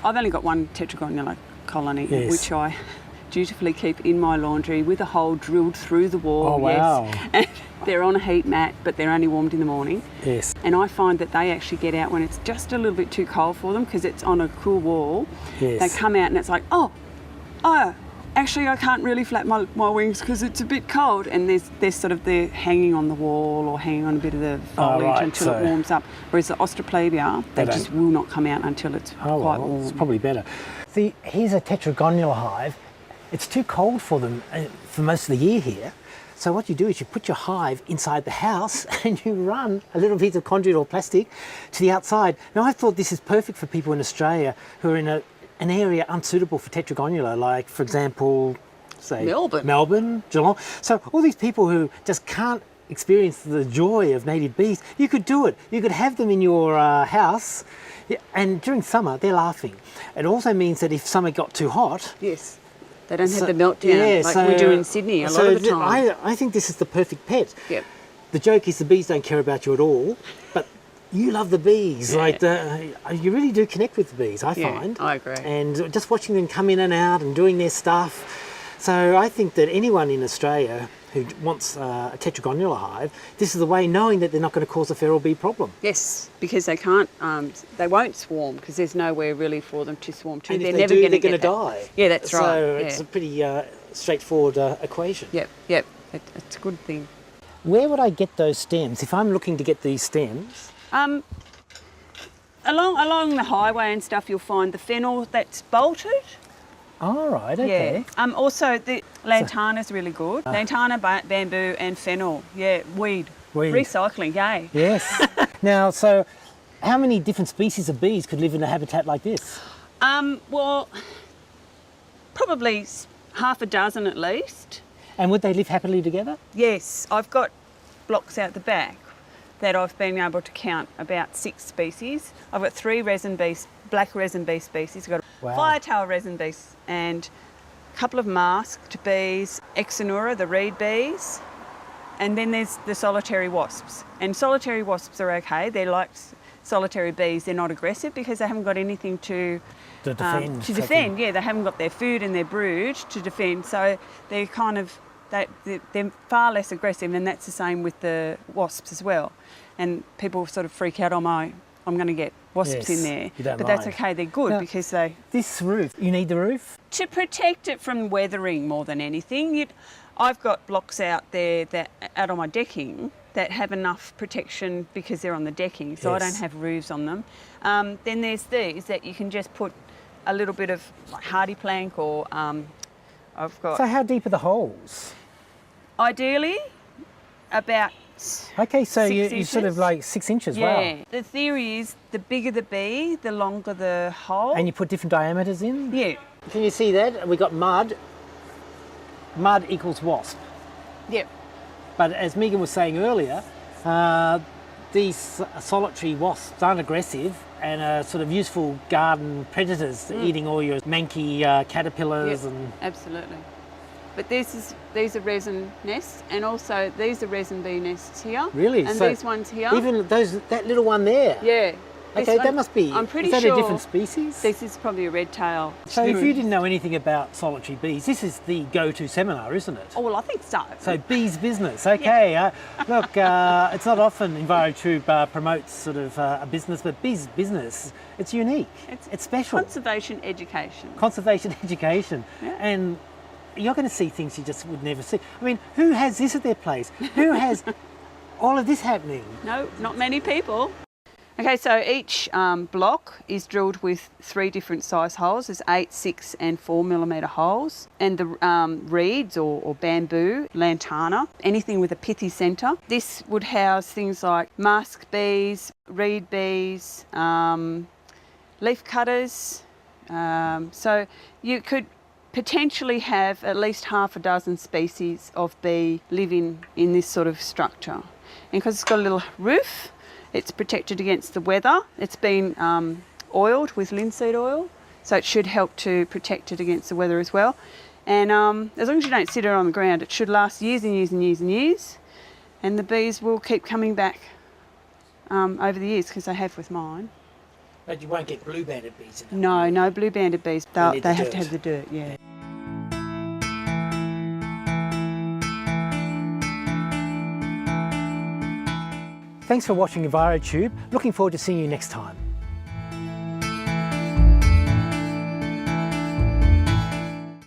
I've only got one tetragonula colony, Yes. which I dutifully keep in my laundry with a hole drilled through the wall. Oh, wow. Yes. And they're on a heat mat, but they're only warmed in the morning. Yes. And I find that they actually get out when it's just a little bit too cold for them because it's on a cool wall. Yes. They come out and it's like, oh, actually I can't really flap my wings because it's a bit cold. And they're hanging on the wall or hanging on a bit of the foliage until it warms up. Whereas the Australplebia, they just will not come out until it's quite warm. It's probably better. See, here's a tetragonula hive. It's too cold for them for most of the year here. So what you do is you put your hive inside the house and you run a little piece of conduit or plastic to the outside. Now I thought this is perfect for people in Australia who are in an area unsuitable for tetragonula, like for example, say Melbourne, Geelong. So all these people who just can't experience the joy of native bees, you could do it. You could have them in your house, and during summer they're laughing. It also means that if summer got too hot, yes, they don't have the meltdown like we do in Sydney a lot of the time. I think this is the perfect pet. Yep. The joke is the bees don't care about you at all, but you love the bees. Yeah. You really do connect with the bees, I find. I agree. And just watching them come in and out and doing their stuff. So I think that anyone in Australia who wants a tetragonula hive, this is the way, knowing that they're not going to cause a feral bee problem. Yes, because they can't, they won't swarm because there's nowhere really for them to swarm to. And they're if never they're going going to die. Yeah, that's right. So it's a pretty straightforward equation. Yep. It's a good thing. Where would I get those stems? If I'm looking to get these stems? Along the highway and stuff, you'll find the fennel that's bolted. All right, okay. Yeah. Also, the lantana's really good. Lantana, bamboo and fennel. Yeah, weed. Recycling, yay. Yes. Now, so how many different species of bees could live in a habitat like this? Well, probably half a dozen at least. And would they live happily together? Yes. I've got blocks out the back that I've been able to count about 6 species. I've got 3 black resin bee species. I've got firetail resin bees and a couple of masked bees, Exonura, the reed bees, and then there's the solitary wasps. And solitary wasps are okay. They're like solitary bees. They're not aggressive because they haven't got anything to defend. Yeah, they haven't got their food and their brood to defend. So they're kind of they're far less aggressive, and that's the same with the wasps as well. And people sort of freak out, I'm going to get wasps in there. But that's okay, they're good because they... This roof, you need the roof? To protect it from weathering more than anything. I've got blocks out there out on my decking that have enough protection because they're on the decking, so I don't have roofs on them. Then there's these that you can just put a little bit of like hardy plank or I've got... So how deep are the holes? Ideally, about... Okay, so you sort of like 6 inches, wow. Yeah. The theory is the bigger the bee, the longer the hole. And you put different diameters in? Yeah. Can you see that? We got mud. Mud equals wasp. Yep. But as Megan was saying earlier, these solitary wasps aren't aggressive and are sort of useful garden predators eating all your manky caterpillars. Yep. Absolutely. But these are resin nests, and also these are resin bee nests here. Really? And so these ones here. Even that little one there? Yeah. Okay, that must be... I'm pretty sure. Is that a different species? This is probably a red tail. So if you didn't know anything about solitary bees, this is the go-to seminar, isn't it? Oh, well, I think so. So bees business, okay. Yeah. Look, it's not often EnviroTube promotes sort of a business, but bees business, it's unique. It's special. Conservation education. Conservation education. Yeah. And you're going to see things you just would never see. I mean, who has this at their place? Who has all of this happening? No, not many people. Okay, so each block is drilled with 3 different size holes. There's 8, 6 and 4 millimetre holes. And the reeds or bamboo, lantana, anything with a pithy centre. This would house things like masked bees, reed bees, leaf cutters. So you could potentially have at least half a dozen species of bee living in this sort of structure. And because it's got a little roof, it's protected against the weather. It's been oiled with linseed oil, so it should help to protect it against the weather as well. And as long as you don't sit it on the ground, it should last years and years and years and years. And the bees will keep coming back over the years, because they have with mine. But you won't get blue-banded bees in it. No, no blue banded bees. They need They the have to dirt. have the dirt, yeah. Thanks for watching EnviroTube. Looking forward to seeing you next time.